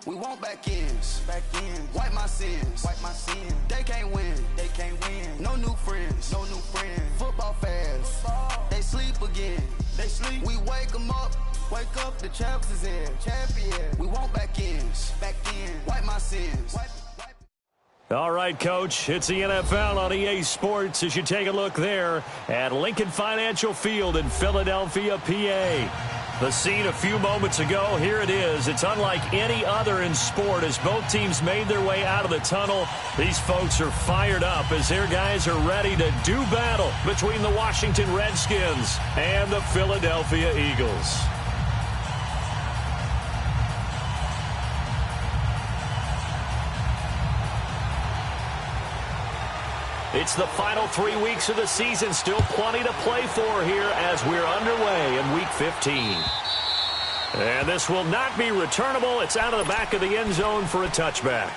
We want back ends. Wipe my sins. They can't win. No new friends. Football fans. They sleep again. We wake them up. The champs is in. Champion. We want back ends. Wipe my sins. All right, Coach, it's the NFL on EA Sports as you take a look there at Lincoln Financial Field in Philadelphia, PA. The scene a few moments ago, here it is. It's unlike any other in sport as both teams made their way out of the tunnel. These folks are fired up as their guys are ready to do battle between the Washington Redskins and the Philadelphia Eagles. It's the final 3 weeks of the season. Still plenty to play for here as we're underway in Week 15. And this will not be returnable. It's out of the back of the end zone for a touchback.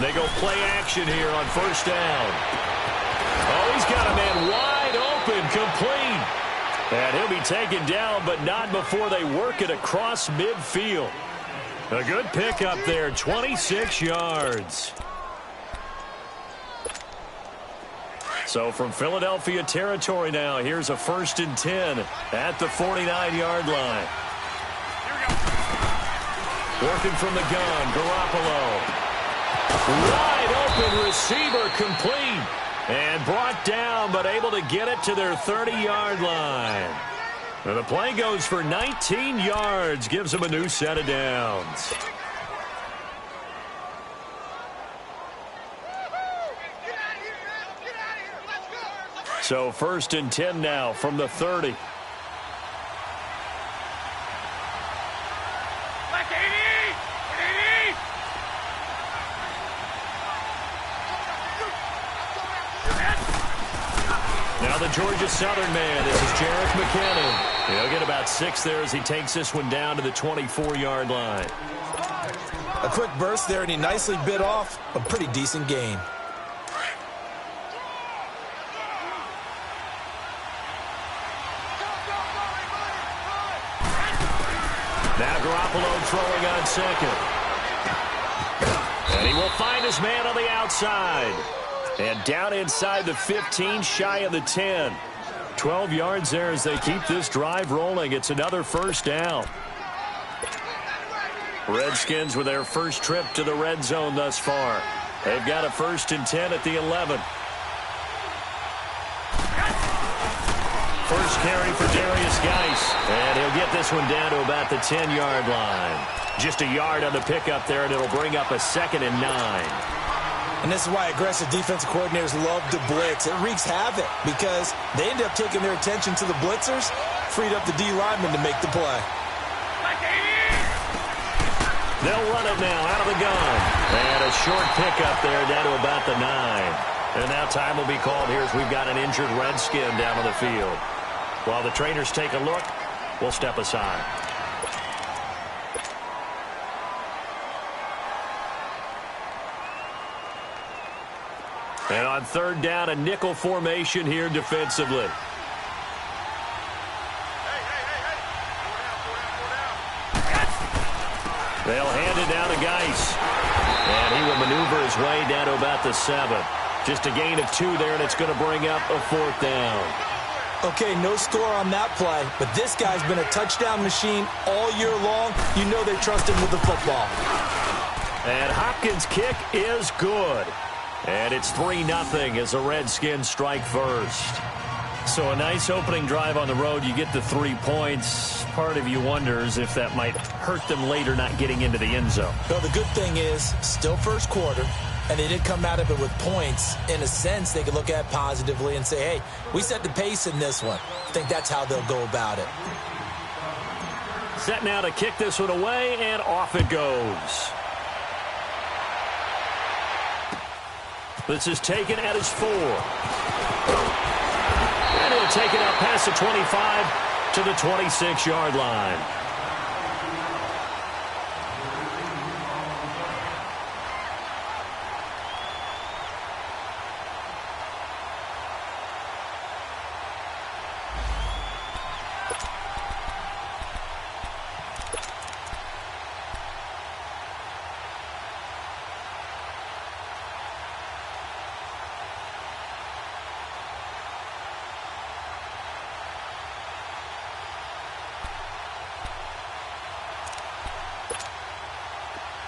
They go play action here on first down. Oh, he's got a man wide open, complete. And he'll be taken down, but not before they work it across midfield. A good pickup there, 26 yards. So from Philadelphia territory now, here's a 1st and 10 at the 49-yard line. Working from the gun, Garoppolo. Wide open receiver, complete. And brought down, but able to get it to their 30-yard line. And the play goes for 19 yards, gives them a new set of downs. So 1st and 10 now from the 30. Now the Georgia Southern man, this is Jarek McKinnon. He'll get about 6 there as he takes this one down to the 24-yard line. A quick burst there, and he nicely bit off a pretty decent gain. Now Garoppolo throwing on second. And he will find his man on the outside. And down inside the 15, shy of the 10. 12 yards there as they keep this drive rolling. It's another first down. Redskins with their first trip to the red zone thus far. They've got a 1st and 10 at the 11. First carry for Darius Geis. And he'll get this one down to about the 10-yard line. Just a yard on the pickup there, and it'll bring up a 2nd and 9. And this is why aggressive defensive coordinators love to blitz. It wreaks havoc because they end up taking their attention to the blitzers, freed up the D lineman to make the play. They'll run it now out of the gun. And a short pickup there down to about the 9. And now time will be called here as we've got an injured Redskin down on the field. While the trainers take a look, we'll step aside. And on 3rd down, a nickel formation here defensively. They'll hand it down to Geis. And he will maneuver his way down to about the 7. Just a gain of 2 there, and it's going to bring up a 4th down. Okay, no score on that play, but this guy's been a touchdown machine all year long. You know they trust him with the football. And Hopkins' kick is good. And it's 3-0 as the Redskins strike first. So a nice opening drive on the road. You get the 3 points. Part of you wonders if that might hurt them later not getting into the end zone. Well, the good thing is, still first quarter, and they did come out of it with points. In a sense, they could look at it positively and say, hey, we set the pace in this one. I think that's how they'll go about it. Set now to kick this one away, and off it goes. This is taken at his 4. And he'll take it out past the 25 to the 26-yard line.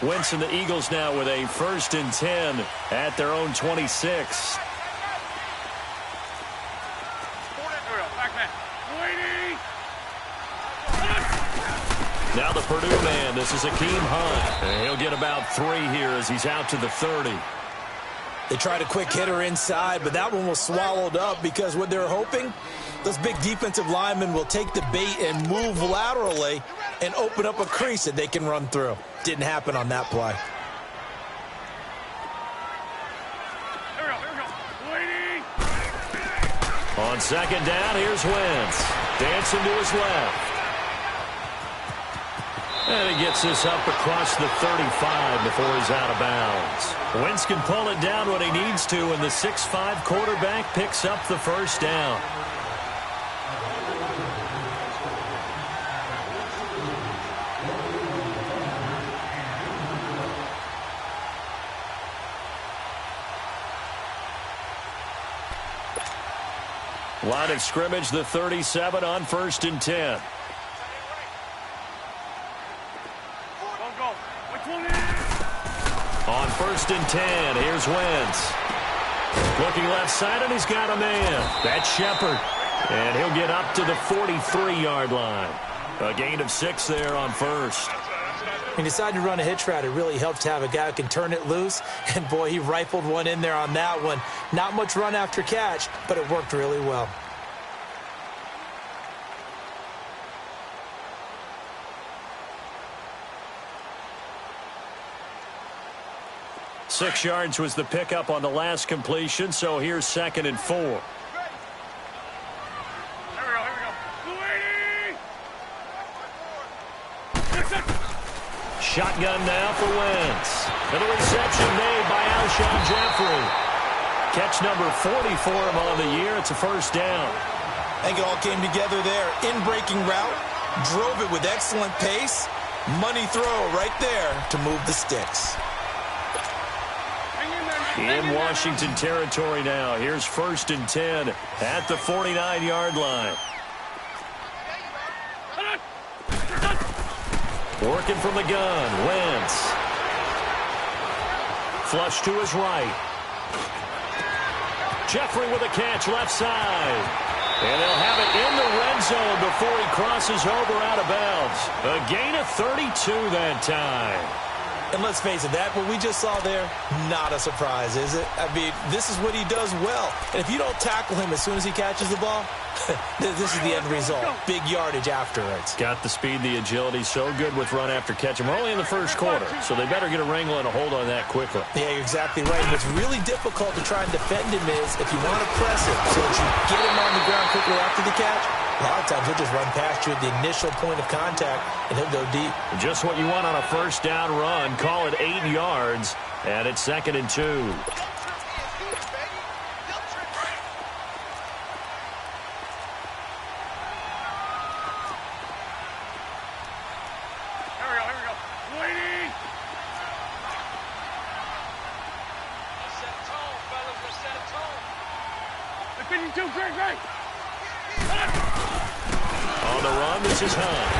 Wentz and the Eagles now with a 1st and 10 at their own 26. Now the Purdue man, this is Akeem Hunt. And he'll get about 3 here as he's out to the 30. They tried a quick hitter inside, but that one was swallowed up because what they're hoping, those big defensive linemen will take the bait and move laterally and open up a crease that they can run through. Didn't happen on that play. On 2nd down, here's Wentz. Dancing to his left. And he gets this up across the 35 before he's out of bounds. Wentz can pull it down when he needs to, and the 6'5" quarterback picks up the 1st down. Line of scrimmage, the 37 on 1st and 10. On 1st and 10, here's Wentz. Looking left side, and he's got a man. That's Shepard. And he'll get up to the 43-yard line. A gain of 6 there on 1st. He decided to run a hitch route. It really helps to have a guy who can turn it loose. And, boy, he rifled one in there on that one. Not much run after catch, but it worked really well. Six yards was the pickup on the last completion, so here's 2nd and 4. Here we go. Shotgun now for Wentz. And the reception made by Alshon Jeffrey. Catch number 40 for him on the year. It's a 1st down. I think it all came together there. In-breaking route, drove it with excellent pace. Money throw right there to move the sticks. In Washington territory now. Here's 1st and 10 at the 49-yard line. Working from the gun, Wentz. Flush to his right. Jeffrey with a catch left side. And they'll have it in the red zone before he crosses over out of bounds. A gain of 32 that time. And let's face it, that what we just saw there, not a surprise, is it? I mean, this is what he does well. And if you don't tackle him as soon as he catches the ball, this is the end result. Big yardage afterwards. Got the speed, the agility, so good with run after catch. And we're only in the 1st quarter, so they better get a wrangle and a hold on that quickly. Yeah, you're exactly right. What's really difficult to try and defend him is if you want to press him so that you get him on the ground quickly after the catch, a lot of times he'll just run past you at the initial point of contact, and he'll go deep. Just what you want on a 1st down run. Call it 8 yards, and it's 2nd and 2. On the run, this is Hunt.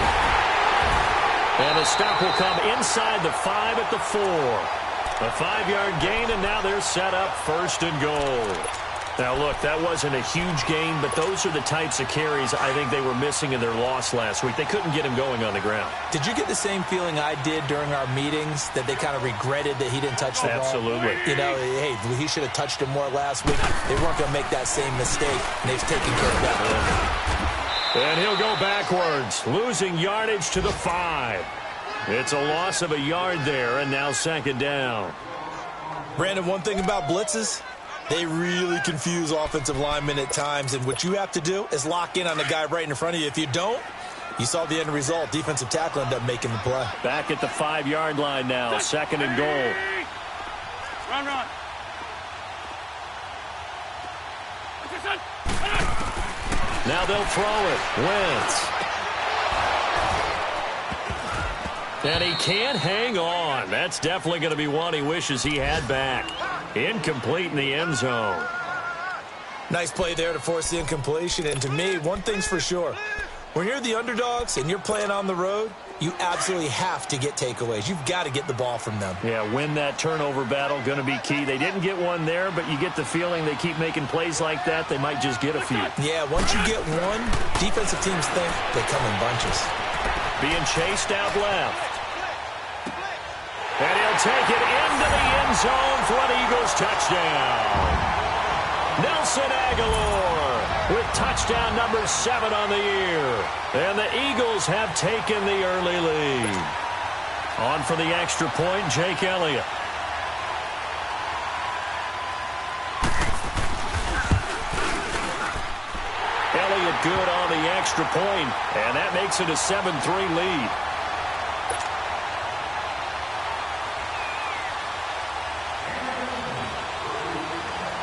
And a stop will come inside the 5 at the 4. A 5-yard gain, and now they're set up 1st and goal. Now, look, that wasn't a huge gain, but those are the types of carries I think they were missing in their loss last week. They couldn't get him going on the ground. Did you get the same feeling I did during our meetings, that they kind of regretted that he didn't touch the ball? Absolutely. You know, hey, he should have touched him more last week. They weren't going to make that same mistake, and they've taken care of that. And he'll go backwards, losing yardage to the 5. It's a loss of a yard there, and now 2nd down. Brandon, one thing about blitzes, They really confuse offensive linemen at times, and what you have to do is lock in on the guy right in front of you. If you don't, you saw the end result. Defensive tackle ended up making the play. Back at the 5-yard line now, 2nd and goal. Run. Now they'll throw it. Wentz. And he can't hang on. That's definitely going to be one he wishes he had back. Incomplete in the end zone. Nice play there to force the incompletion. And to me, one thing's for sure. When you're the underdogs and you're playing on the road, you absolutely have to get takeaways. You've got to get the ball from them. Yeah, win that turnover battle, going to be key. They didn't get one there, but you get the feeling they keep making plays like that, they might just get a few. Yeah, once you get one, defensive teams think they come in bunches. Being chased out left. And he'll take it into the end zone for an Eagles touchdown. Nelson Aguilar with touchdown number 7 on the year. And the Eagles have taken the early lead. On for the extra point, Jake Elliott. Elliott good on the extra point, and that makes it a 7-3 lead.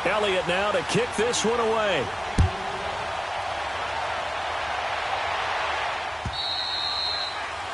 Elliott now to kick this one away.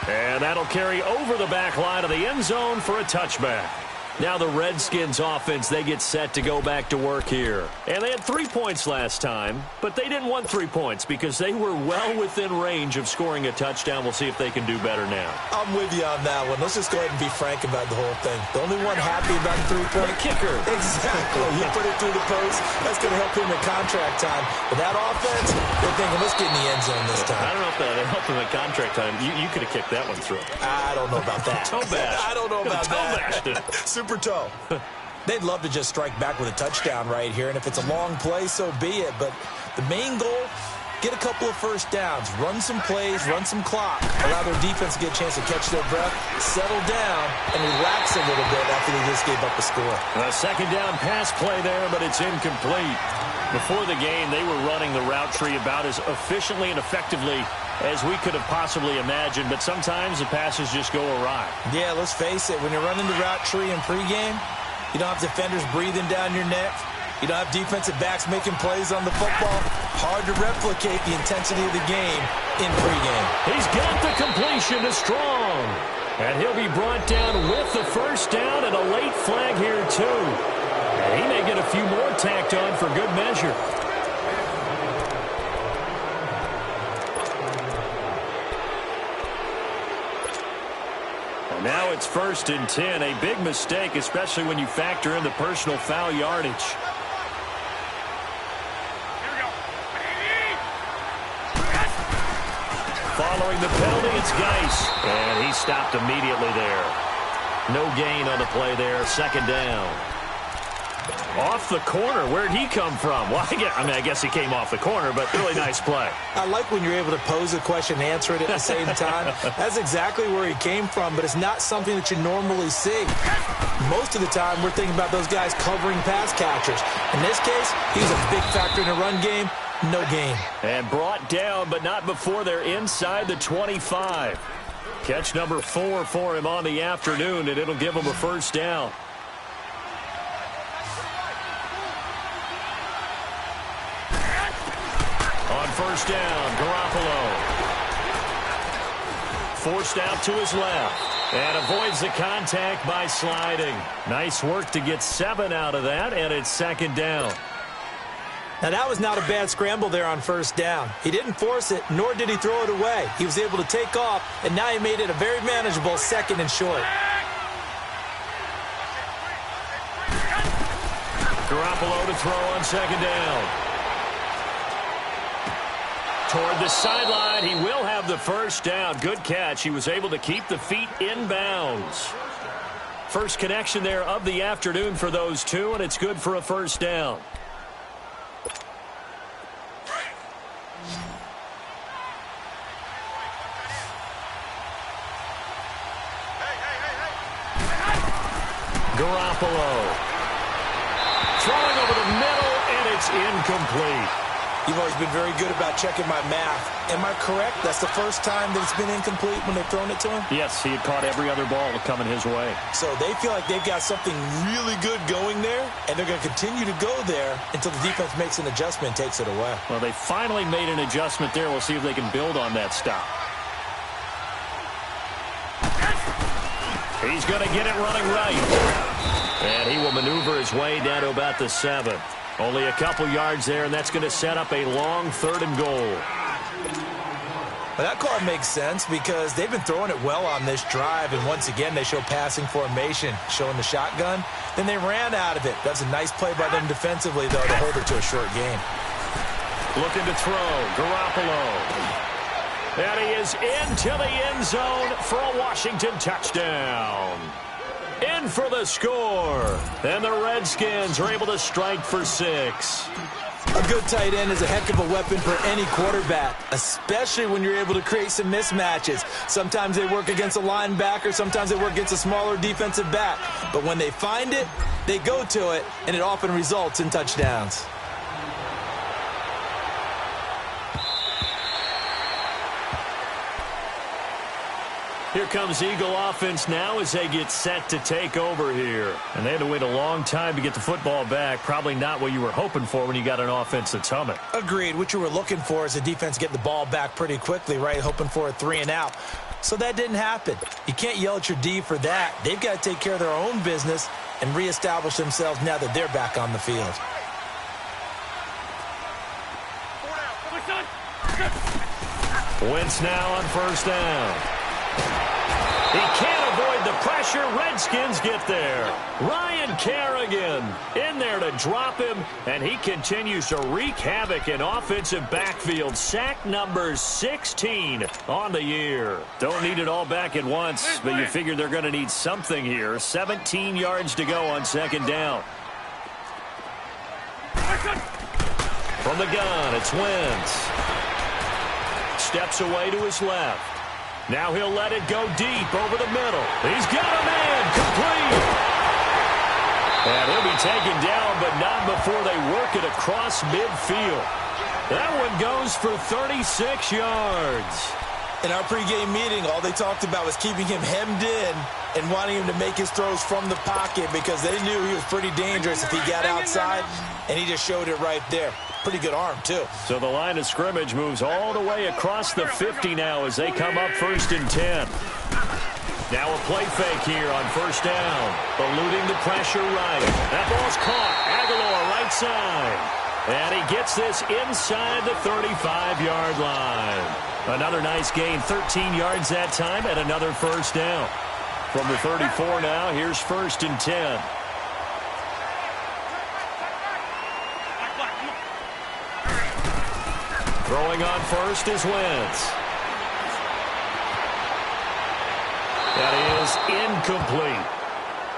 And that'll carry over the back line of the end zone for a touchback. Now the Redskins offense, they get set to go back to work here. And they had 3 points last time, but they didn't want 3 points because they were well within range of scoring a touchdown. We'll see if they can do better now. I'm with you on that one. Let's just go ahead and be frank about the whole thing. The only one happy about the 3-point kicker. Exactly. He put it through the post. That's going to help him in contract time. But that offense, they're thinking, let's get in the end zone this time. I don't know if that helped him in contract time. You could have kicked that one through. I don't know about that. Toe bash. I don't know about Toe that. bashed it. Super toe. They'd love to just strike back with a touchdown right here, and if it's a long play, so be it. But the main goal, get a couple of first downs, run some plays, run some clock, allow their defense to get a chance to catch their breath, settle down, and relax a little bit after they just gave up a score. A 2nd down pass play there, but it's incomplete. Before the game, they were running the route tree about as efficiently and effectively as we could have possibly imagined, but sometimes the passes just go awry. Yeah, let's face it, when you're running the route tree in pregame, you don't have defenders breathing down your neck. You don't have defensive backs making plays on the football. Hard to replicate the intensity of the game in pregame. He's got the completion to Strong. And he'll be brought down with the first down and a late flag here, too. And he may get a few more tacked on for good measure. Now it's 1st and 10, a big mistake, especially when you factor in the personal foul yardage. Following the penalty, it's Geis, and he stopped immediately there. No gain on the play there, 2nd down. Off the corner, where'd he come from? Well, I guess he came off the corner, but really nice play. I like when you're able to pose a question and answer it at the same time. That's exactly where he came from, but it's not something that you normally see. Most of the time, we're thinking about those guys covering pass catchers. In this case, he's a big factor in the run game. No gain. And brought down, but not before they're inside the 25. Catch number 4 for him on the afternoon, and it'll give him a first down. On first down, Garoppolo. Forced out to his left. And avoids the contact by sliding. Nice work to get 7 out of that, and it's 2nd down. Now, that was not a bad scramble there on first down. He didn't force it, nor did he throw it away. He was able to take off, and now he made it a very manageable 2nd and short. Garoppolo to throw on 2nd down. Toward the sideline, he will have the first down. Good catch. He was able to keep the feet in bounds. First connection there of the afternoon for those two, and it's good for a first down. Garoppolo. Throwing over the middle. It's incomplete. You've always been very good about checking my math. Am I correct? That's the first time that it's been incomplete when they've thrown it to him? Yes, he had caught every other ball coming his way. So they feel like they've got something really good going there, and they're going to continue to go there until the defense makes an adjustment and takes it away. Well, they finally made an adjustment there. We'll see if they can build on that stop. He's going to get it running right. And he will maneuver his way down to about the 7. Only a couple yards there, and that's going to set up a long 3rd and goal. Well, that call makes sense because they've been throwing it well on this drive, and once again they show passing formation, showing the shotgun. Then they ran out of it. That's a nice play by them defensively, though, to hold it to a short game. Looking to throw, Garoppolo. And he is into the end zone for a Washington touchdown. In for the score. And the Redskins are able to strike for 6. A good tight end is a heck of a weapon for any quarterback, especially when you're able to create some mismatches. Sometimes they work against a linebacker, sometimes they work against a smaller defensive back. But when they find it, they go to it, and it often results in touchdowns. Here comes Eagle offense now as they get set to take over here. And they had to wait a long time to get the football back. Probably not what you were hoping for when you got an offense that's humming. Agreed. What you were looking for is the defense getting the ball back pretty quickly, right? Hoping for a 3 and out. So that didn't happen. You can't yell at your D for that. They've got to take care of their own business and reestablish themselves now that they're back on the field. Wentz now on 1st down. He can't avoid the pressure. Redskins get there. Ryan Kerrigan in there to drop him, and he continues to wreak havoc in offensive backfield. Sack number 16 on the year. Don't need it all back at once, but you figure they're going to need something here. 17 yards to go on 2nd down. From the gun, it's Wentz. Steps away to his left. Now he'll let it go deep over the middle. He's got a man complete. And he'll be taken down, but not before they work it across midfield. That one goes for 36 yards. In our pregame meeting, all they talked about was keeping him hemmed in and wanting him to make his throws from the pocket because they knew he was pretty dangerous if he got outside, and he just showed it right there. Pretty good arm, too. So the line of scrimmage moves all the way across the 50 now as they come up 1st and 10. Now a play fake here on 1st down. Eluding the pressure right. That ball's caught. Aguilar right side. And he gets this inside the 35-yard line. Another nice gain, 13 yards that time, and another 1st down. From the 34 now, here's 1st and 10. Throwing on 1st is Wentz. That is incomplete.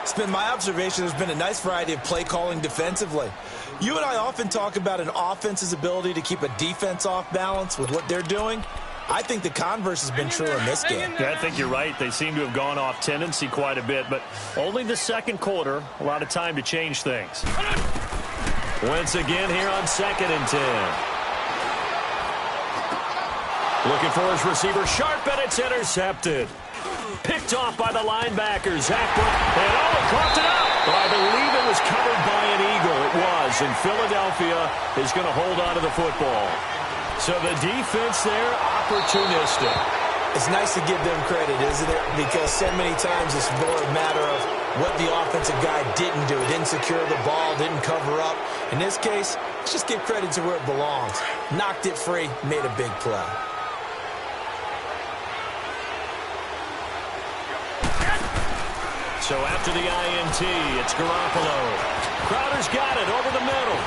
It's been my observation there's been a nice variety of play calling defensively. You and I often talk about an offense's ability to keep a defense off balance with what they're doing. I think the converse has been true in this game. Yeah, I think you're right. They seem to have gone off tendency quite a bit, but only the 2nd quarter, a lot of time to change things. Wentz again here on 2nd and 10. Looking for his receiver, sharp, and it's intercepted. Picked off by the linebacker, Zach Brown. And he coughed it up. But I believe it was covered by an Eagle. It was, and Philadelphia is going to hold on to the football. So the defense there, opportunistic. It's nice to give them credit, isn't it? Because so many times it's more a matter of what the offensive guy didn't do. Didn't secure the ball, didn't cover up. In this case, let's just give credit to where it belongs. Knocked it free, made a big play. So after the INT, it's Garoppolo. Crowder's got it over the middle.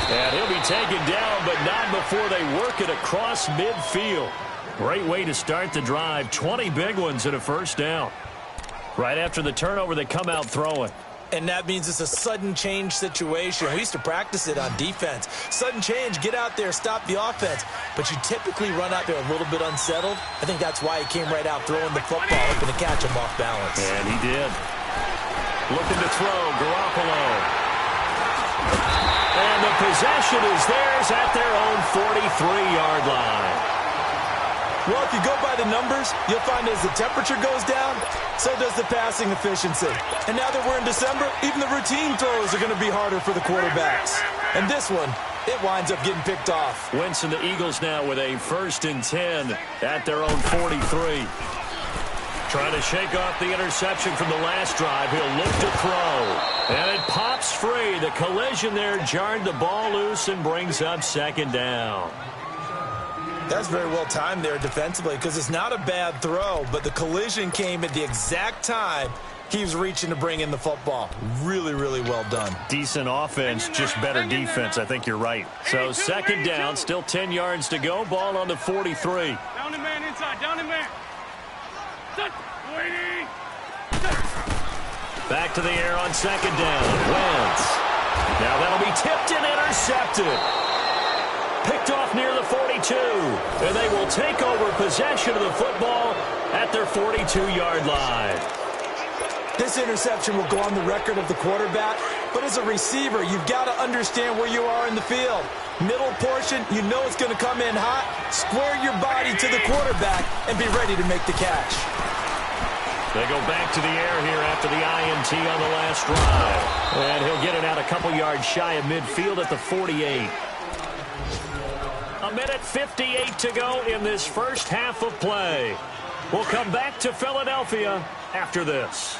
And he'll be taken down, but not before they work it across midfield. Great way to start the drive. 20 big ones and a 1st down. Right after the turnover, they come out throwing. And that means it's a sudden change situation. We used to practice it on defense. Sudden change, get out there, stop the offense. But you typically run out there a little bit unsettled. I think that's why he came right out throwing the football, hoping to catch him off balance. And he did. Looking to throw, Garoppolo. And the possession is theirs at their own 43-yard line. Well, if you go by the numbers, you'll find as the temperature goes down, so does the passing efficiency. And now that we're in December, even the routine throws are going to be harder for the quarterbacks. And this one, it winds up getting picked off. Wentz and the Eagles now with a 1st and 10 at their own 43. Trying to shake off the interception from the last drive. He'll look to throw. And it pops free. The collision there jarred the ball loose and brings up 2nd down. That's very well timed there defensively because it's not a bad throw, but the collision came at the exact time he was reaching to bring in the football. Really, really well done. Decent offense, just better defense. I think you're right. So 2nd down, still 10 yards to go. Ball on the 43. Down and man inside. Down and man. Back to the air on 2nd down. Wentz. Now that'll be tipped and intercepted. Picked off near the 42. And they will take over possession of the football at their 42-yard line. This interception will go on the record of the quarterback, but as a receiver, you've got to understand where you are in the field. Middle portion, you know it's going to come in hot. Square your body to the quarterback and be ready to make the catch. They go back to the air here after the INT on the last drive. And he'll get it out a couple yards shy of midfield at the 48. A minute 58 to go in this first half of play. We'll come back to Philadelphia after this.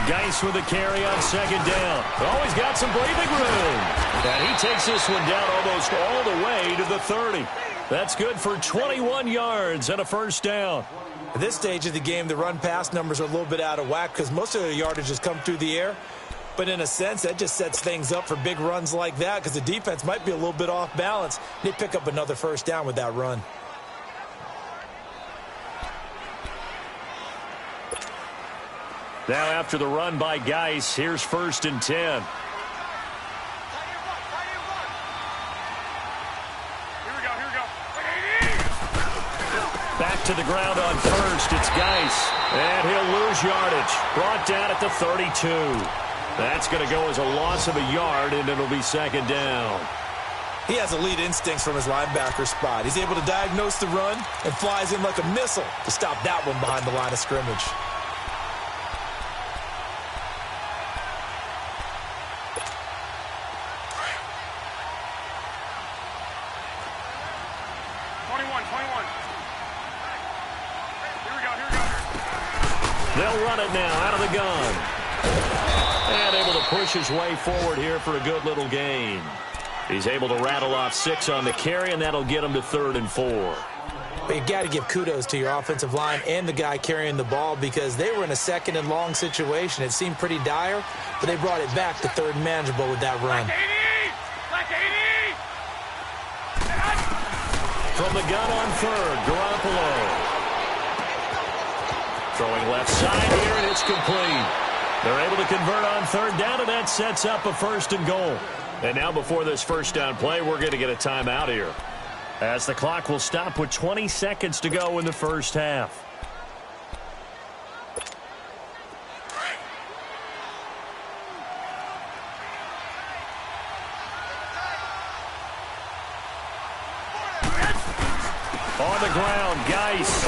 Geis with the carry on 2nd down. Always got some breathing room. And he takes this one down almost all the way to the 30. That's good for 21 yards and a 1st down. At this stage of the game, the run-pass numbers are a little bit out of whack because most of the yardage has come through the air. But in a sense, that just sets things up for big runs like that because the defense might be a little bit off balance. They pick up another 1st down with that run. Now after the run by Geis, here's 1st and 10. Back to the ground on 1st. It's Geis. And he'll lose yardage. Brought down at the 32. That's going to go as a loss of a yard, and it'll be 2nd down. He has elite instincts from his linebacker spot. He's able to diagnose the run and flies in like a missile to stop that one behind the line of scrimmage. They'll run it now out of the gun. And able to push his way forward here for a good little gain. He's able to rattle off 6 on the carry, and that'll get him to 3rd and 4. But you got to give kudos to your offensive line and the guy carrying the ball because they were in a 2nd and long situation. It seemed pretty dire, but they brought it back to 3rd and manageable with that run. From the gun on 3rd, Garoppolo. Throwing left side here, and it's complete. They're able to convert on 3rd down, and that sets up a 1st and goal. And now before this 1st down play, we're going to get a timeout here, as the clock will stop with 20 seconds to go in the first half. On the ground, Geis.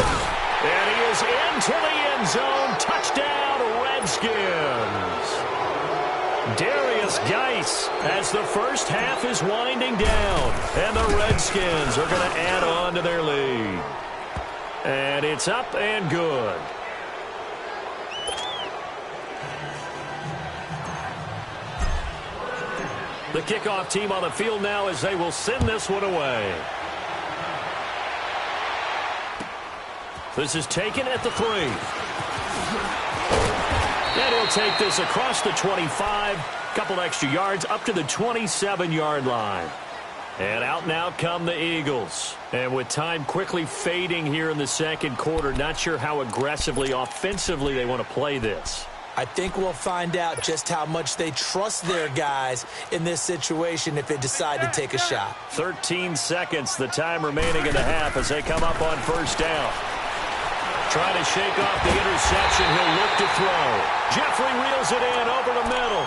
And he is into the end zone. Touchdown, Redskins. Darius Geis as the first half is winding down. And the Redskins are going to add on to their lead. And it's up and good. The kickoff team on the field now as they will send this one away. This is taken at the 3. And he'll take this across the 25. Couple extra yards up to the 27-yard line. And out now come the Eagles. And with time quickly fading here in the 2nd quarter, not sure how aggressively, offensively they want to play this. I think we'll find out just how much they trust their guys in this situation if they decide to take a shot. 13 seconds, the time remaining in the half as they come up on 1st down. Trying to shake off the interception. He'll look to throw. Jeffrey reels it in over the middle.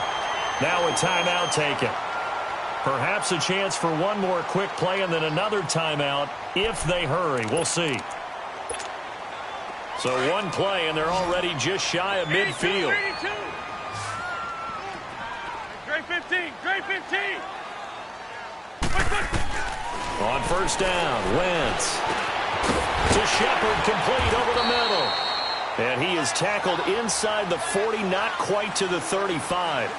Now a timeout taken. Perhaps a chance for one more quick play and then another timeout if they hurry. We'll see. So one play, and they're already just shy of midfield. Grade 15, grade 15. On first down, Wentz. To Shepard, complete over the middle. And he is tackled inside the 40, not quite to the 35.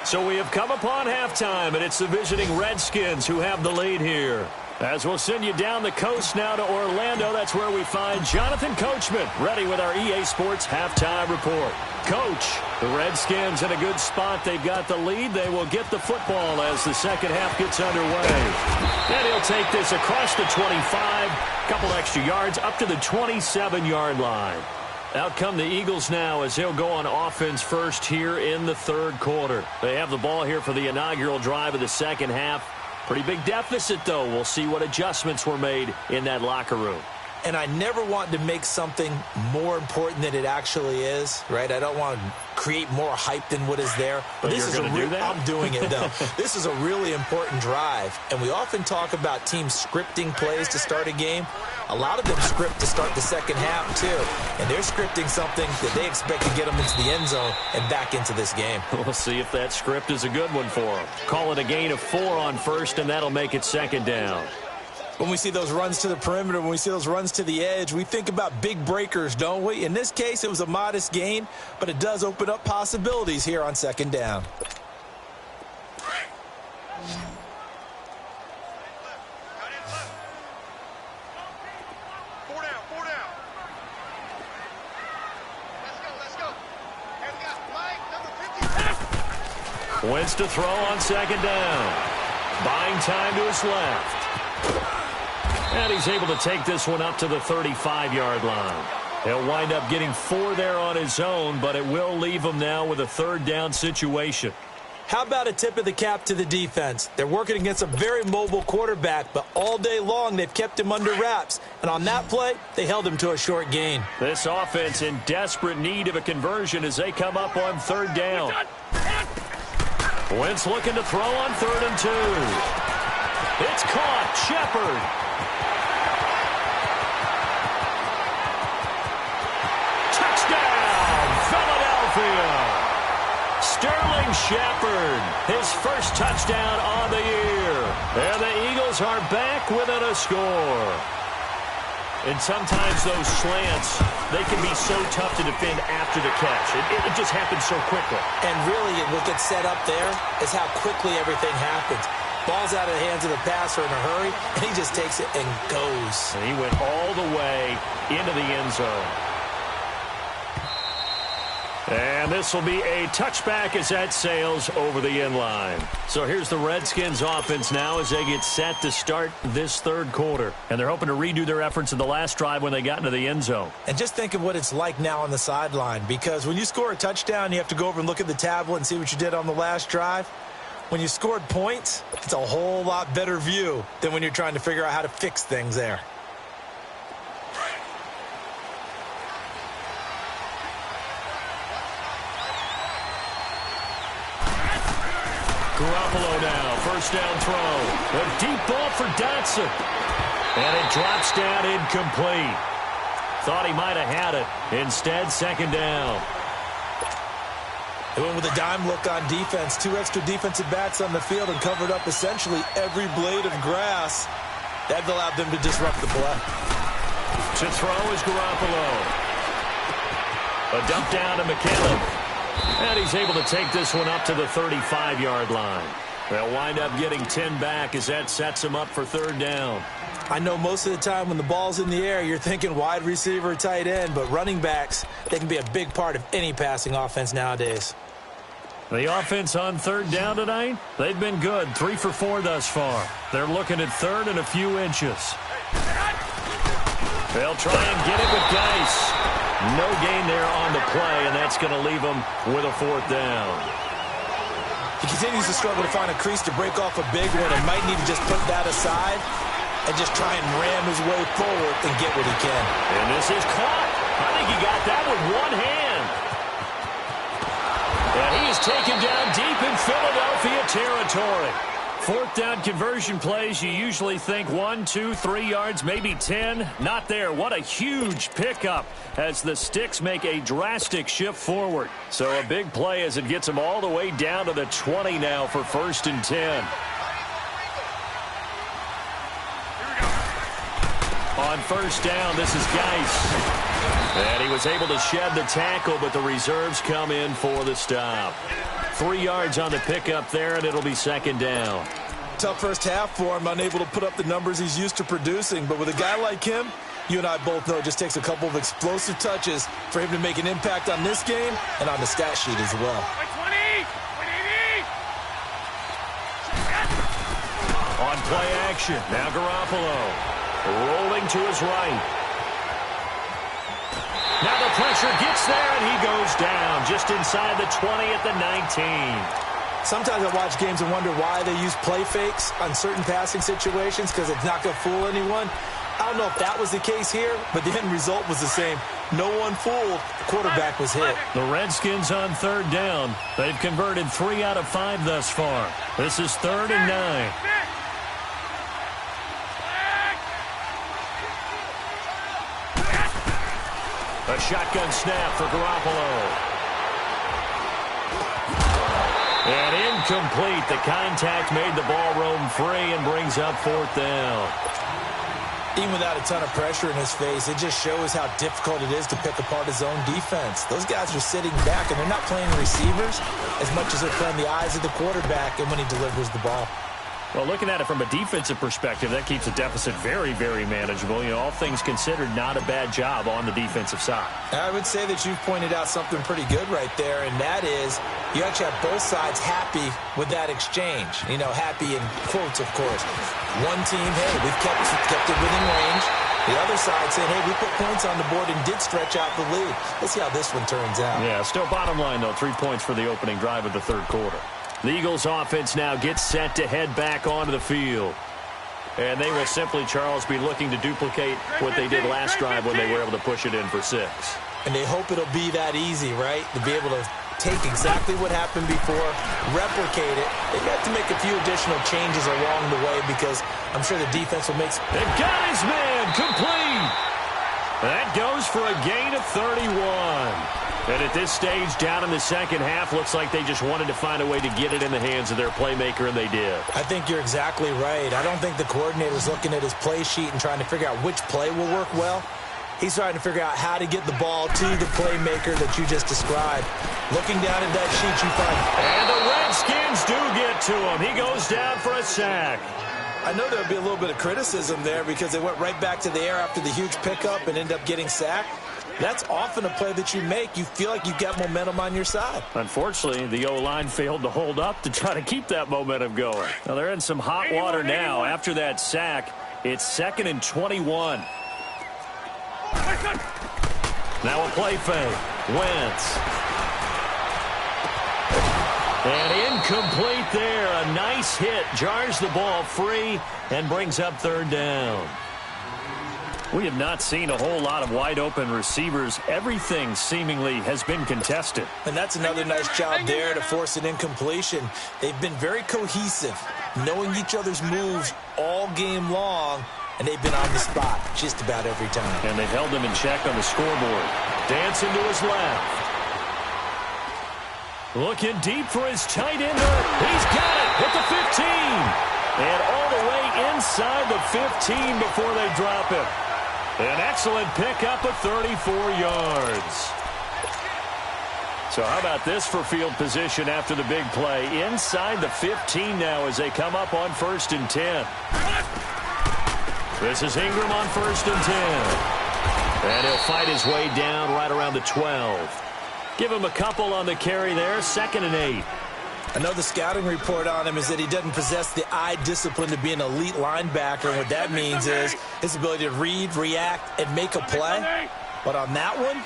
So we have come upon halftime, and it's the visiting Redskins who have the lead here. As we'll send you down the coast now to Orlando, that's where we find Jonathan Coachman, ready with our EA Sports Halftime Report. Coach, the Redskins in a good spot. They've got the lead. They will get the football as the second half gets underway. And he'll take this across the 25, couple extra yards, up to the 27-yard line. Out come the Eagles now as they'll go on offense first here in the third quarter. They have the ball here for the inaugural drive of the second half. Pretty big deficit, though. We'll see what adjustments were made in that locker room. And I never want to make something more important than it actually is, right? I don't want to create more hype than what is there. But this is I'm doing it, though. This is a really important drive. And we often talk about teams scripting plays to start a game. A lot of them script to start the second half, too. And they're scripting something that they expect to get them into the end zone and back into this game. We'll see if that script is a good one for them. Call it a gain of 4 on first, and that'll make it second down. When we see those runs to the perimeter, when we see those runs to the edge, we think about big breakers, don't we? In this case, it was a modest gain, but it does open up possibilities here on second down. Wentz to throw on second down. Buying time to his left. And he's able to take this one up to the 35-yard line. He'll wind up getting 4 there on his own, but it will leave him now with a third down situation. How about a tip of the cap to the defense? They're working against a very mobile quarterback, but all day long they've kept him under wraps. And on that play, they held him to a short gain. This offense in desperate need of a conversion as they come up on third down. Wentz looking to throw on 3rd and 2. It's caught. Shepard. Touchdown, Philadelphia. Sterling Shepard, his first touchdown on the year. And the Eagles are back within a score. And sometimes those slants, they can be so tough to defend after the catch. It just happens so quickly. And really, what gets set up there is how quickly everything happens. Ball's out of the hands of the passer in a hurry, and he just takes it and goes. And he went all the way into the end zone. And this will be a touchback as that sails over the end line. So here's the Redskins offense now as they get set to start this third quarter. And they're hoping to redo their efforts in the last drive when they got into the end zone. And just think of what it's like now on the sideline, because when you score a touchdown, you have to go over and look at the tablet and see what you did on the last drive. When you scored points, it's a whole lot better view than when you're trying to figure out how to fix things there. Garoppolo now, first down throw. A deep ball for Dotson. And it drops down incomplete. Thought he might have had it. Instead, second down. They went with a dime look on defense. 2 extra defensive backs on the field and covered up essentially every blade of grass. That allowed them to disrupt the play. To throw is Garoppolo. A dump down to McKinnon. And he's able to take this one up to the 35-yard line. They'll wind up getting 10 back as that sets him up for third down. I know most of the time when the ball's in the air, you're thinking wide receiver, tight end, but running backs, they can be a big part of any passing offense nowadays. The offense on third down tonight, they've been good. 3 for 4 thus far. They're looking at third and a few inches. They'll try and get it with Geis. No gain there on the play, and that's going to leave them with a 4th down. He continues to struggle to find a crease to break off a big one and might need to just put that aside and just try and ram his way forward and get what he can. And this is caught. territory. Fourth down conversion plays, you usually think 1, 2, 3 yards, maybe 10. Not there. What a huge pickup as the Sticks make a drastic shift forward. So a big play as it gets them all the way down to the 20 now for 1st and 10. On 1st down, this is Geis. And he was able to shed the tackle, but the reserves come in for the stop. 3 yards on the pickup there, and it'll be 2nd down. Tough first half for him, unable to put up the numbers he's used to producing. But with a guy like him, you and I both know it just takes a couple of explosive touches for him to make an impact on this game and on the stat sheet as well. On play action, now Garoppolo. Rolling to his right. Now the pressure gets there, and he goes down just inside the 20 at the 19. Sometimes I watch games and wonder why they use play fakes on certain passing situations because it's not going to fool anyone. I don't know if that was the case here, but the end result was the same. No one fooled. The quarterback was hit. The Redskins on 3rd down. They've converted 3 out of 5 thus far. This is 3rd and 9. A shotgun snap for Garoppolo. And incomplete. The contact made the ball roam free and brings up 4th down. Even without a ton of pressure in his face, it just shows how difficult it is to pick apart his own defense. Those guys are sitting back, and they're not playing receivers as much as they're playing the eyes of the quarterback and when he delivers the ball. Well, looking at it from a defensive perspective, that keeps the deficit very, very manageable. You know, all things considered, not a bad job on the defensive side. I would say that you've pointed out something pretty good right there, and that is you actually have both sides happy with that exchange. You know, happy in quotes, of course. One team, hey, we've kept it within range. The other side saying, hey, we put points on the board and did stretch out the lead. Let's see how this one turns out. Yeah, still bottom line, though, 3 points for the opening drive of the 3rd quarter. The Eagles offense now gets set to head back onto the field. And they will simply, Charles, be looking to duplicate what they did last drive when they were able to push it in for 6. And they hope it'll be that easy, right? To be able to take exactly what happened before, replicate it. They have to make a few additional changes along the way because I'm sure the defense will make... They've got his man complete. That goes for a gain of 31. And at this stage, down in the 2nd half, looks like they just wanted to find a way to get it in the hands of their playmaker, and they did. I think you're exactly right. I don't think the coordinator's looking at his play sheet and trying to figure out which play will work well. He's trying to figure out how to get the ball to the playmaker that you just described. Looking down at that sheet, you find... And the Redskins do get to him. He goes down for a sack. I know there'll be a little bit of criticism there because they went right back to the air after the huge pickup and ended up getting sacked. That's often a play that you make. You feel like you've got momentum on your side. Unfortunately, the O-line failed to hold up to try to keep that momentum going. Now, they're in some hot water now. After that sack, it's 2nd and 21. Now a play fake. Wentz. And incomplete there. A nice hit. Jars the ball free and brings up 3rd down. We have not seen a whole lot of wide-open receivers. Everything seemingly has been contested. And that's another nice job there to force an incompletion. They've been very cohesive, knowing each other's moves all game long, and they've been on the spot just about every time. And they held him in check on the scoreboard. Dancing to his left. Looking deep for his tight ender. He's got it at the 15. And all the way inside the 15 before they drop him. An excellent pickup of 34 yards. So how about this for field position after the big play? Inside the 15 now as they come up on 1st and 10. This is Ingram on 1st and 10. And he'll fight his way down right around the 12. Give him a couple on the carry there. 2nd and 8. I know the scouting report on him is that he doesn't possess the eye discipline to be an elite linebacker. And what that means is his ability to read, react, and make a play. But on that one,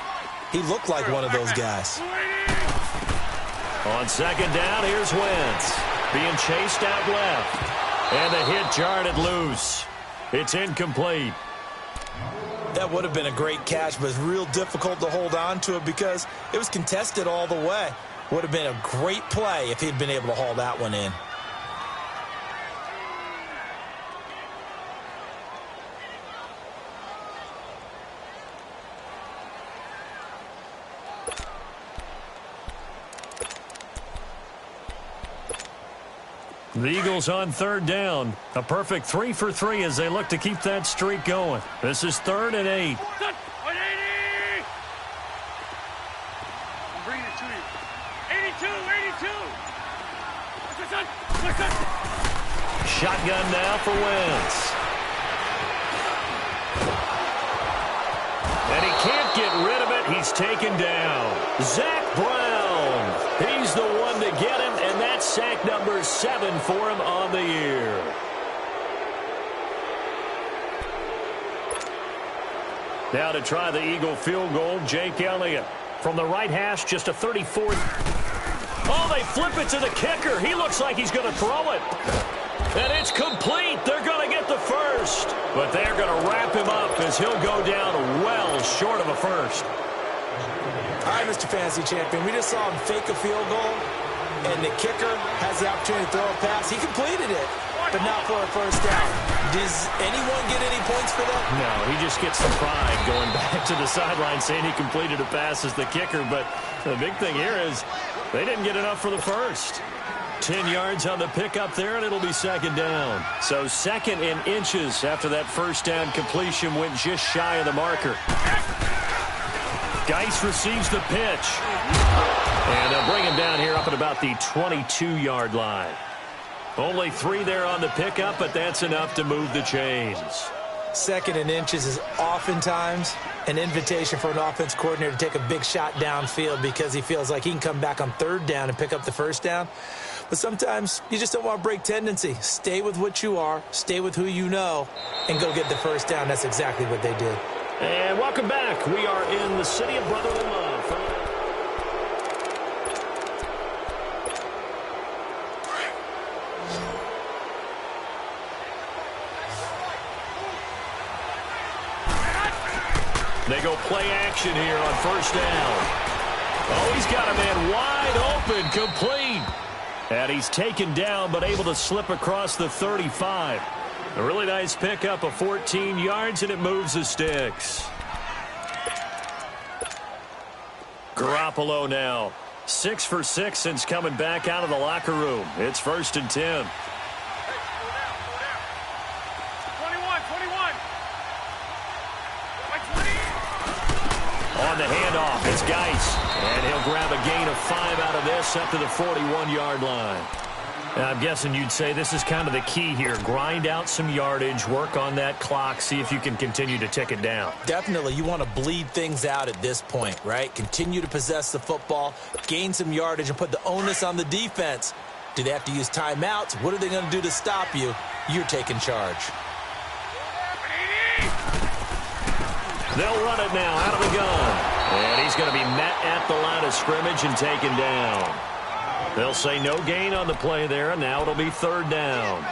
he looked like one of those guys. On 2nd down, here's Wentz. Being chased out left. And the hit jarred it loose. It's incomplete. That would have been a great catch, but it's real difficult to hold on to it because it was contested all the way. Would have been a great play if he'd been able to haul that one in. The Eagles on third down. A perfect 3 for 3 as they look to keep that streak going. This is 3rd and 8. I'm bringing it to you. 82. Shotgun now for Wentz. And he can't get rid of it. He's taken down. Zach Brown. He's the one to get him, and that's sack number 7 for him on the year. Now to try the Eagle field goal, Jake Elliott. From the right hash, just a 34th. Oh, they flip it to the kicker. He looks like he's going to throw it. And it's complete. They're going to get the first. But they're going to wrap him up as he'll go down well short of a first. All right, Mr. Fantasy Champion, we just saw him fake a field goal, and the kicker has the opportunity to throw a pass. He completed it, but not for a first down. Does anyone get any points for that? No, he just gets the pride going back to the sideline saying he completed a pass as the kicker. But the big thing here is they didn't get enough for the first. 10 yards on the pickup there, and it'll be 2nd down. So 2nd in inches after that first down completion went just shy of the marker. Geis receives the pitch. And they'll bring him down here up at about the 22-yard line. Only 3 there on the pickup, but that's enough to move the chains. 2nd in inches is oftentimes an invitation for an offense coordinator to take a big shot downfield because he feels like he can come back on 3rd down and pick up the first down. But sometimes you just don't want to break tendency. Stay with what you are, stay with who you know, and go get the first down. That's exactly what they did. And welcome back. We are in the city of brotherly love. They go play action here on first down. Oh, he's got a man wide open, complete. And he's taken down, but able to slip across the 35. A really nice pickup of 14 yards, and it moves the sticks. Garoppolo now. 6 for 6 since coming back out of the locker room. It's 1st and 10. 21. On the handoff, it's Geis. And he'll grab a gain of 5 out of this up to the 41-yard line. I'm guessing you'd say this is kind of the key here. Grind out some yardage, work on that clock, see if you can continue to tick it down. Definitely, you want to bleed things out at this point, right? Continue to possess the football, gain some yardage, and put the onus on the defense. Do they have to use timeouts? What are they going to do to stop you? You're taking charge. They'll run it now out of the gun. And he's going to be met at the line of scrimmage and taken down. They'll say no gain on the play there, and now it'll be 3rd down.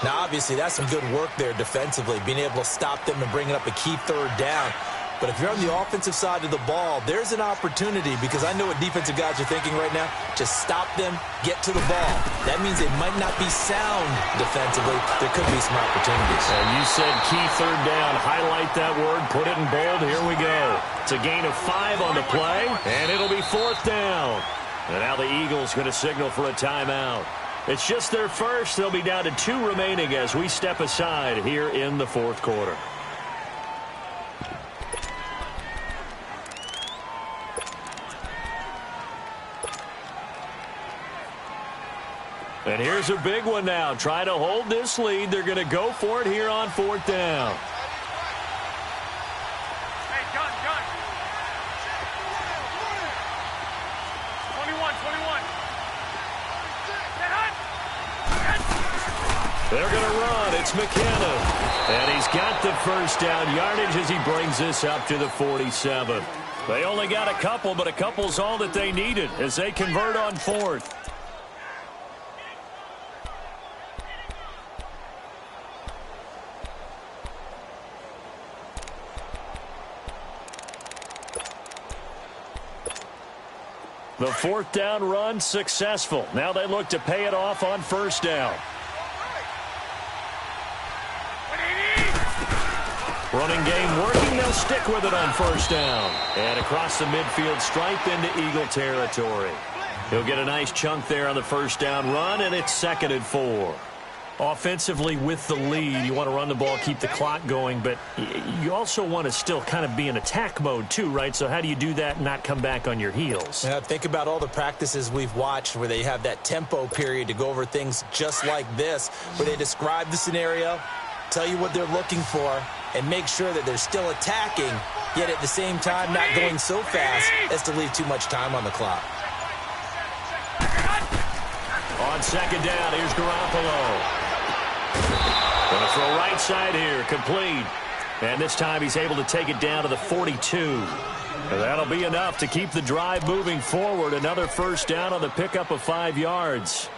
Now, obviously, that's some good work there defensively, being able to stop them and bringing up a key 3rd down. But if you're on the offensive side of the ball, there's an opportunity because I know what defensive guys are thinking right now. Just stop them, get to the ball. That means they might not be sound defensively. There could be some opportunities. And you said key 3rd down. Highlight that word. Put it in bold. Here we go. It's a gain of 5 on the play, and it'll be 4th down. And now the Eagles going to signal for a timeout. It's just their first. They'll be down to 2 remaining as we step aside here in the 4th quarter. And here's a big one now. Try to hold this lead. They're going to go for it here on 4th down. Hey, gun. 21. They're going to run. It's McKinnon. And he's got the first down yardage as he brings this up to the 47. They only got a couple, but a couple's all that they needed as they convert on 4th. The 4th down run successful. Now they look to pay it off on 1st down. Running game working. They'll stick with it on first down. And across the midfield stripe into Eagle territory. He'll get a nice chunk there on the first down run, and it's 2nd and 4. Offensively with the lead, you want to run the ball, keep the clock going, but you also want to still kind of be in attack mode too, right? So how do you do that and not come back on your heels? Yeah, think about all the practices we've watched where they have that tempo period to go over things just like this, where they describe the scenario, tell you what they're looking for, and make sure that they're still attacking, yet at the same time not going so fast as to leave too much time on the clock. On second down, here's Garoppolo. Going to throw right side here, complete. And this time he's able to take it down to the 42. And that'll be enough to keep the drive moving forward. Another first down on the pickup of 5 yards.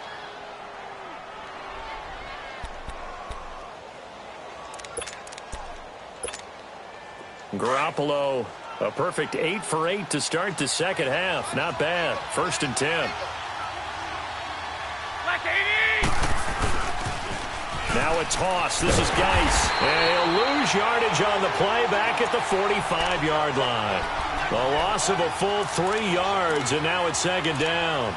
Garoppolo, a perfect 8 for 8 to start the second half. Not bad. 1st and 10. Now a toss. This is Geis. And he'll lose yardage on the play back at the 45-yard line. The loss of a full 3 yards, and now it's 2nd down.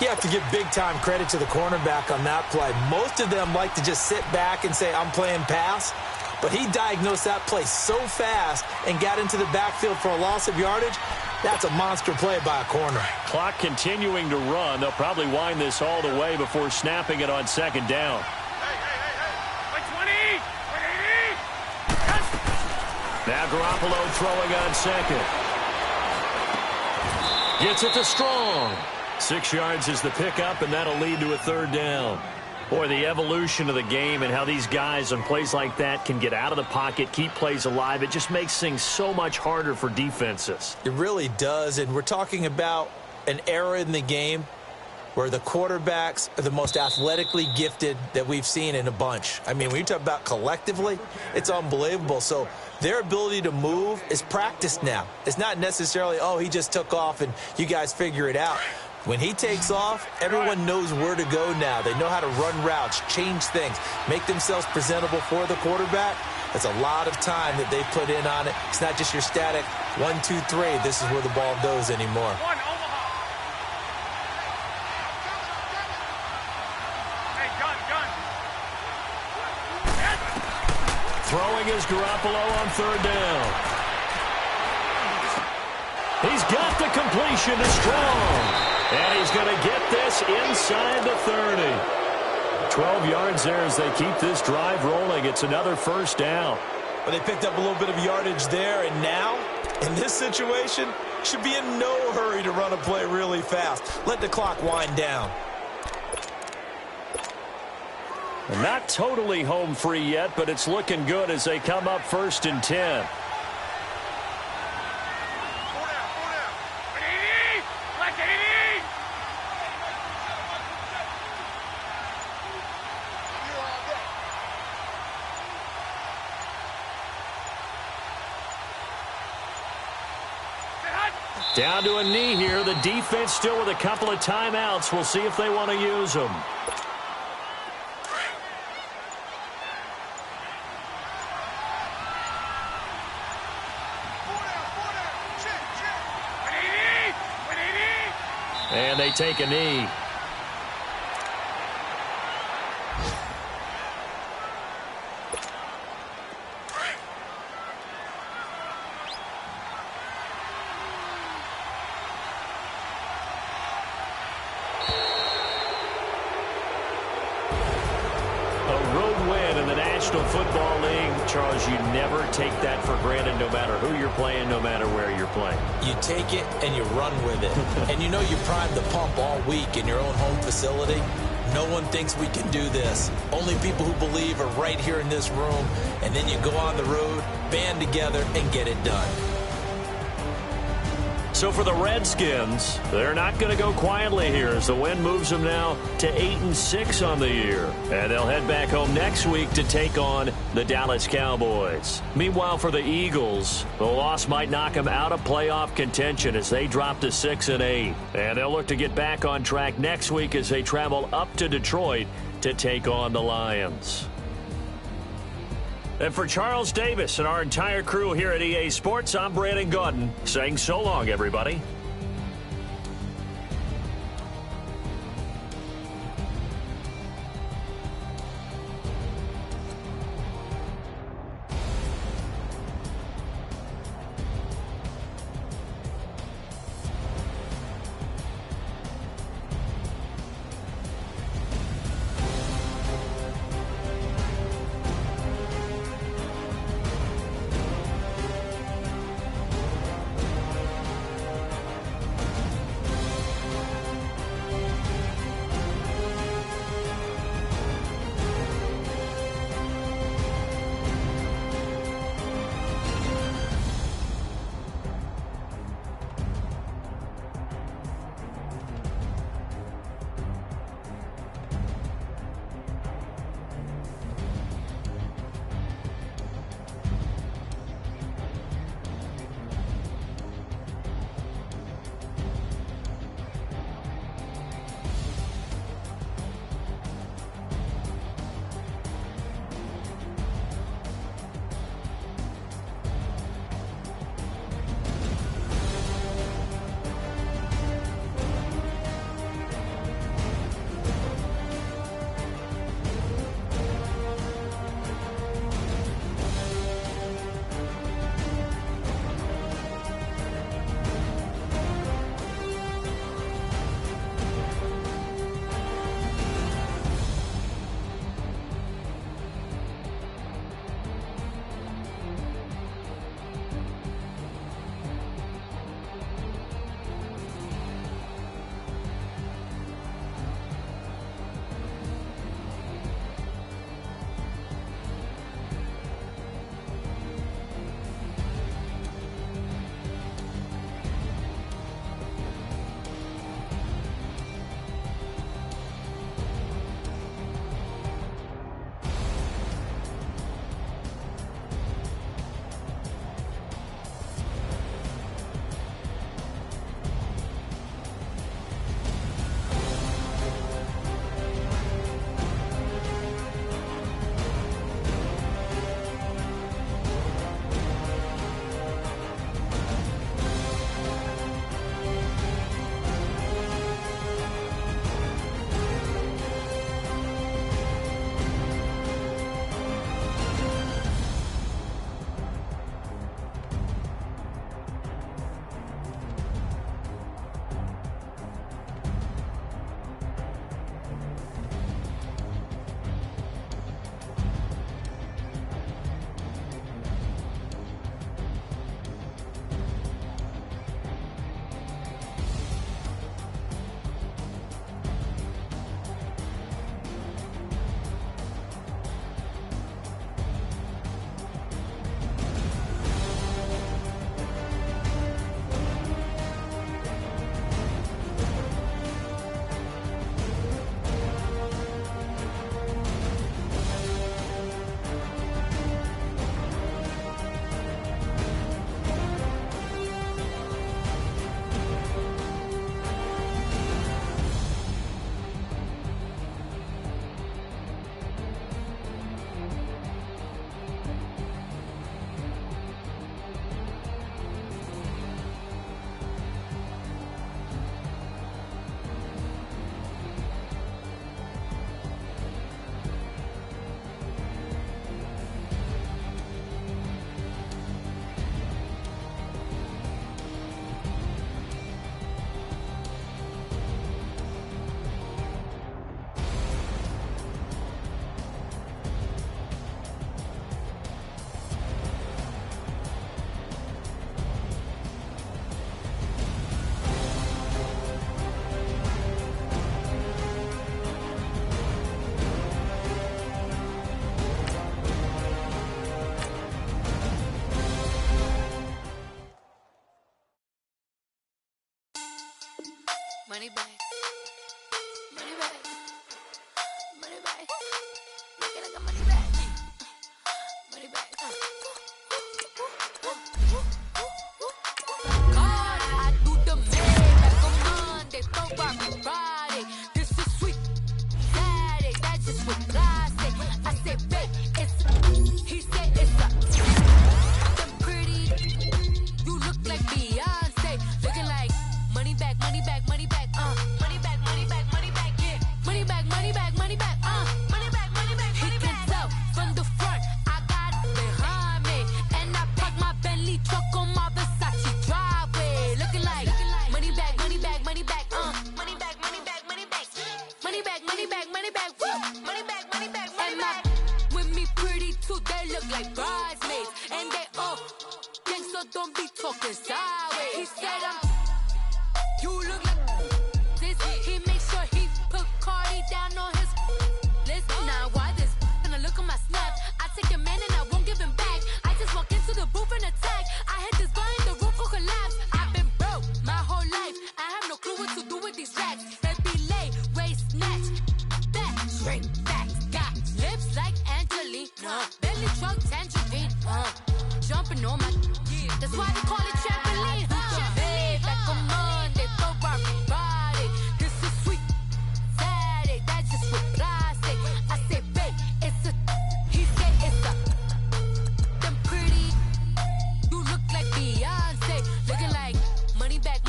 You have to give big-time credit to the cornerback on that play. Most of them like to just sit back and say, I'm playing pass. But he diagnosed that play so fast and got into the backfield for a loss of yardage. That's a monster play by a corner. Clock continuing to run. They'll probably wind this all the way before snapping it on 2nd down. Now Garoppolo throwing on 2nd. Gets it to Strong. 6 yards is the pickup, and that'll lead to a 3rd down. Boy, the evolution of the game and how these guys on plays like that can get out of the pocket, keep plays alive, it just makes things so much harder for defenses. It really does, and we're talking about an era in the game where the quarterbacks are the most athletically gifted that we've seen in a bunch. I mean, when you talk about collectively, it's unbelievable. So their ability to move is practiced now. It's not necessarily, oh, he just took off and you guys figure it out. When he takes off, everyone knows where to go now. They know how to run routes, change things, make themselves presentable for the quarterback. That's a lot of time that they put in on it. It's not just your static 1, 2, 3. This is where the ball goes anymore. Throwing is Garoppolo on 3rd down. He's got the completion to Strong. And he's going to get this inside the 30. 12 yards there as they keep this drive rolling. It's another 1st down. Well, they picked up a little bit of yardage there, and now, in this situation, should be in no hurry to run a play really fast. Let the clock wind down. Not totally home free yet, but it's looking good as they come up 1st and 10. Down to a knee here. The defense still with a couple of timeouts. We'll see if they want to use them. And they take a knee. Football League, Charles, you never take that for granted no matter who you're playing, no matter where you're playing. You take it and you run with it. And you know you primed the pump all week in your own home facility. No one thinks we can do this. Only people who believe are right here in this room. And then you go on the road, band together, and get it done. So for the Redskins, they're not going to go quietly here as the win moves them now to 8-6 on the year. And they'll head back home next week to take on the Dallas Cowboys. Meanwhile, for the Eagles, the loss might knock them out of playoff contention as they drop to 6-8. And they'll look to get back on track next week as they travel up to Detroit to take on the Lions. And for Charles Davis and our entire crew here at EA Sports, I'm Brandon Gaudin saying so long, everybody. Money back. Money back. Money back. Make it like a money back. Money back. God, I do the math. Back on Monday, so rock Friday. This is sweet. Saturday, that's just what God said. I said, babe, it's. He said,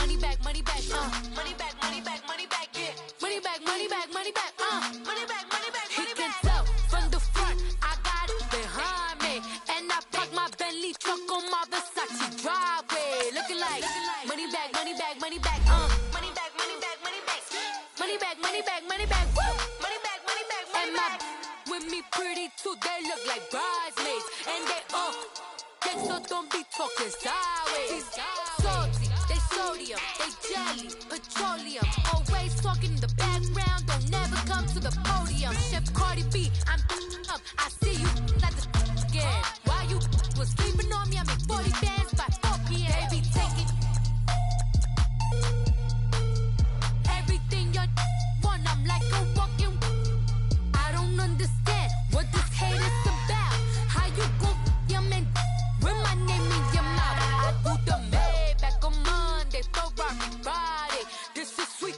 money back, money back, money back, money back, money back, yeah. Money back, money back, money back, money back, money back, money back. He can tell from the front, I got it behind me, and I park my Bentley truck on my Versace driveway, looking like money back, money back, money back, money back, money back, money back, money back, money back, money back, woo, money back, money back, money back. With me pretty too, they look like bridesmaids, and they so don't be talking sideways. Salty, they sodium, they jelly, petroleum. Always talking in the background, don't never come to the podium. Chef Cardi B, I'm up. I see you at the again. While you was sleeping on me, I make 40 bands by 4 p.m. Baby, take it. Everything you want, I'm like a walking. I don't understand what this hate is about. How you go your man? With my name in your mouth, I do the Maybach on Monday, Ferrari Friday. This is sweet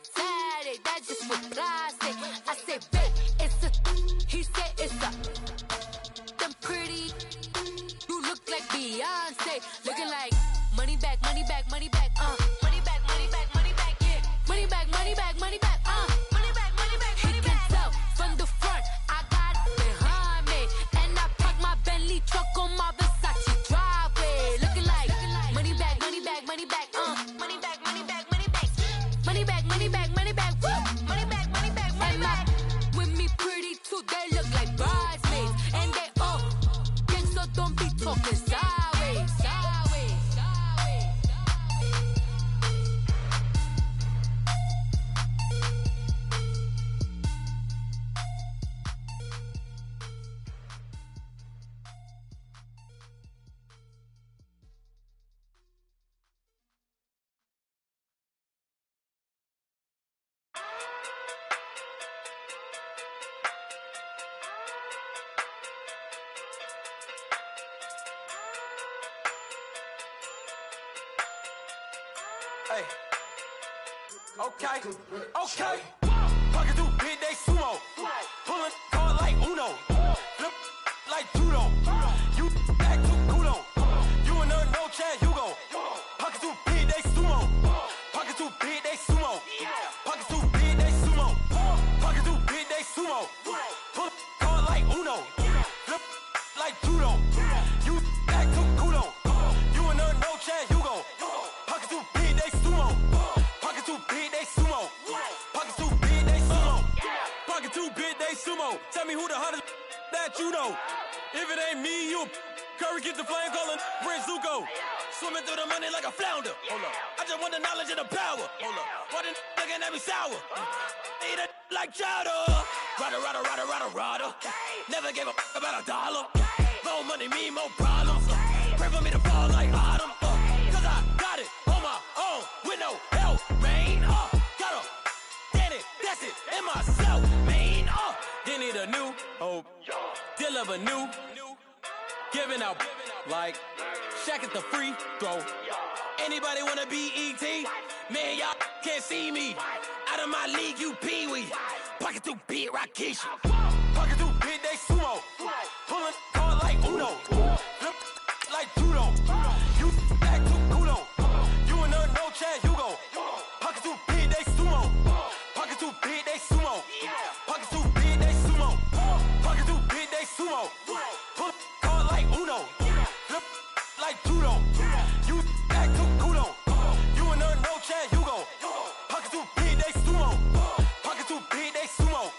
Saturday, that's just what I say. I say, babe, it's a, he said it's a, them pretty, you look like Beyonce, looking like money back, money back, money back, money back, money back, money back, yeah, money back, money back, money back, money back, money back, money back. He can tell from the front, I got it behind me, and I park my Bentley truck on my Versace driveway, looking like money back, money back, money back, money back, money back, money back, money back, money back, money back, woo, money back, money back, money back. With me pretty too, they look like bridesmaids, and they all gang, so don't be talking sideways, sideways, sideways. Hey. Okay. Pocket too big, they sumo. Pulling hard like Uno. Flip like judo. You act too kudo. You and her no chance, you go. Pocket too big, they sumo. Pocket too big, they sumo. Pocket too big, they sumo. Pocket too big, they sumo. Pull hard like Uno. Flip like judo. You act too kudo. You and her no chance, you go. Pocket too big, they sumo. Pocket too big, they sumo. Pocket too big, they sumo. Pocket too big, they sumo. Tell me who the hottest that you know. If it ain't me, you Curry get the flame calling Prince Zuko. Swimming through the money like a flounder. Hold up. I just want the knowledge and the power. Hold up. Why the looking at me sour? Eat it like chowder. Rada. Never gave a about a dollar. More money mean more problems. Pray for me to fall like autumn. Cause I got it on my own with no help, man. Gotta get it, that's it, in myself, man. They need a new hope, deal of a new, giving out like Shaq at the free throw. Anybody wanna be ET? Man, y'all can't see me. Out of my league, you pee-wee. Pocket too big, Rakesh. Pocket too big, they sumo. Pulling hard like Uno. Flip like judo. You act too kudo. You and her no chance, you go. Pocket too big, they sumo. Pocket too big, they sumo. Pocket too big, they sumo. Pocket too big, they sumo. Pull hard like Uno. Flip like judo. You act too kudo. You and her no chance, you go. Pocket too big, they sumo. Pocket too big, they sumo.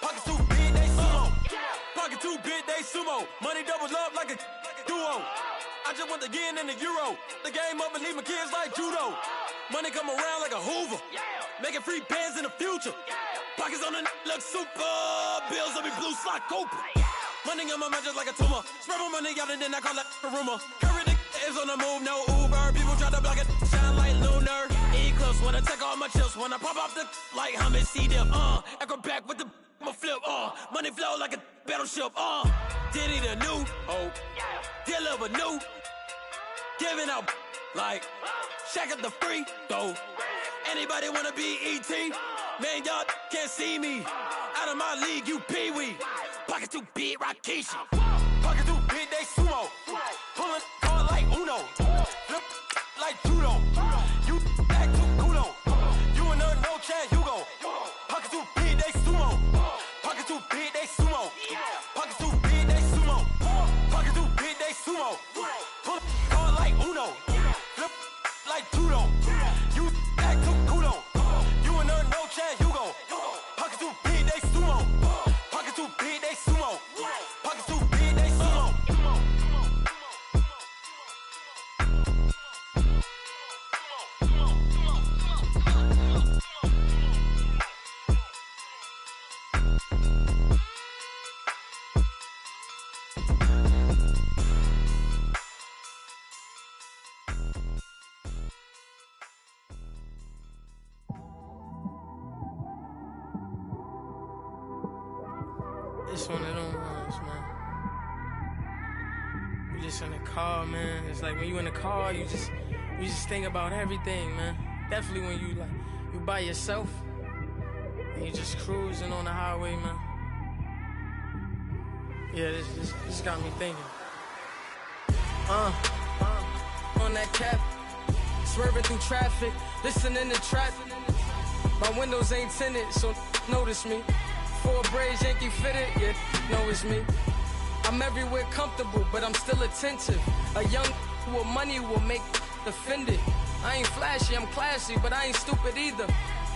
Pocket too big, they sumo. Pocket too big, they sumo. Money doubles up like a duo. I just want the yen and the euro. The game up and leave my kids like judo. Money come around like a Hoover. Making free bands in the future. Pockets on the look super. Bills on me blue slot Cooper. Money in my mouth just like a tumor. Spread my money out and then I call that a rumor. Curry the is on the move, no Uber. People try to block it, shine like lunar. Eclipse wanna take all my chips. Wanna pop off the like hummus, see them. Acrobat with the flip. Money flow like a battleship. Diddy the new hope. Deal of a new. Giving out like Shaq at the free throw. Anybody wanna be ET? Man, y'all can't see me. Out of my league, you pee-wee. Pocket too big, Rakesh. Pocket too big, they sumo. Pulling hard like Uno. Flip like judo. You It's one of them ones, man. You just in the car, man. It's like when you in the car, you just think about everything, man. Definitely when you by yourself and you just cruising on the highway, man. Yeah, this got me thinking. On that cap, swerving through traffic, listening to trap. My windows ain't tinted, so notice me. For a braids, Yankee fitted, yeah, know it's me. I'm everywhere comfortable, but I'm still attentive. A young with money will make offended. I ain't flashy, I'm classy, but I ain't stupid either.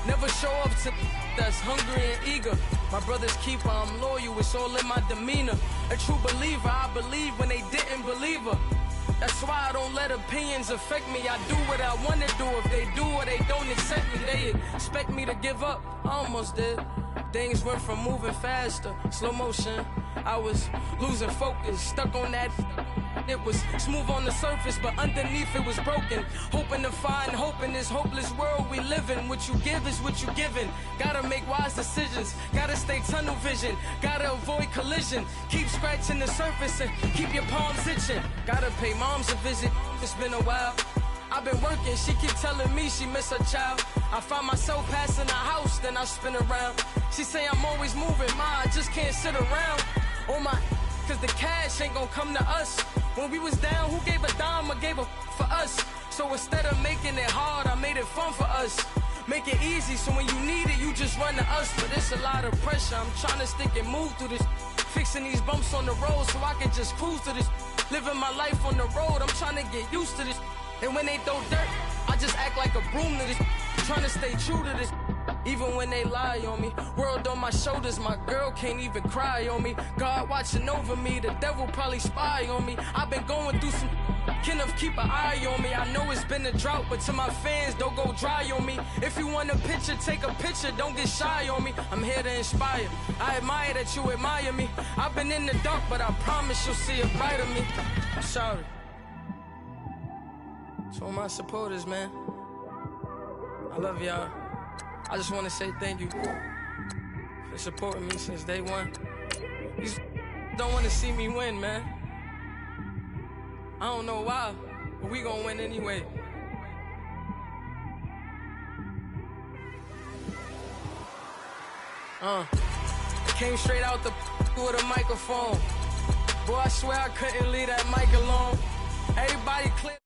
Never show up to that's hungry and eager. My brother's keeper, I'm loyal, it's all in my demeanor. A true believer, I believe when they didn't believe her. That's why I don't let opinions affect me. I do what I wanna do. If they do or they don't accept me, they expect me to give up. I almost did. Things went from moving faster, slow motion. I was losing focus, stuck on that. It was smooth on the surface, but underneath it was broken. Hoping to find hope in this hopeless world we live in. What you give is what you given. Gotta make wise decisions. Gotta stay tunnel vision. Gotta avoid collision. Keep scratching the surface and keep your palms itching. Gotta pay moms a visit. It's been a while. I've been working, she keep telling me she miss her child. I find myself passing the house, then I spin around. She say I'm always moving, I just can't sit around. Oh my, cause the cash ain't gonna come to us. When we was down, who gave a dime or gave a for us? So instead of making it hard, I made it fun for us. Make it easy, so when you need it, you just run to us. But it's a lot of pressure, I'm trying to stick and move through this. Fixing these bumps on the road so I can just cruise to this. Living my life on the road, I'm trying to get used to this. And when they throw dirt, I just act like a broom to this. Trying to stay true to this. Even when they lie on me. World on my shoulders, my girl can't even cry on me. God watching over me, the devil probably spy on me. I've been going through some Kenneth, keep an eye on me. I know it's been a drought, but to my fans, don't go dry on me. If you want a picture, take a picture, don't get shy on me. I'm here to inspire. I admire that you admire me. I've been in the dark, but I promise you'll see a bright of me. I'm sorry. To all my supporters, man, I love y'all. I just want to say thank you for supporting me since day one. These don't want to see me win, man. I don't know why, but we gonna win anyway. Came straight out the with a microphone. Boy, I swear I couldn't leave that mic alone. Everybody clip.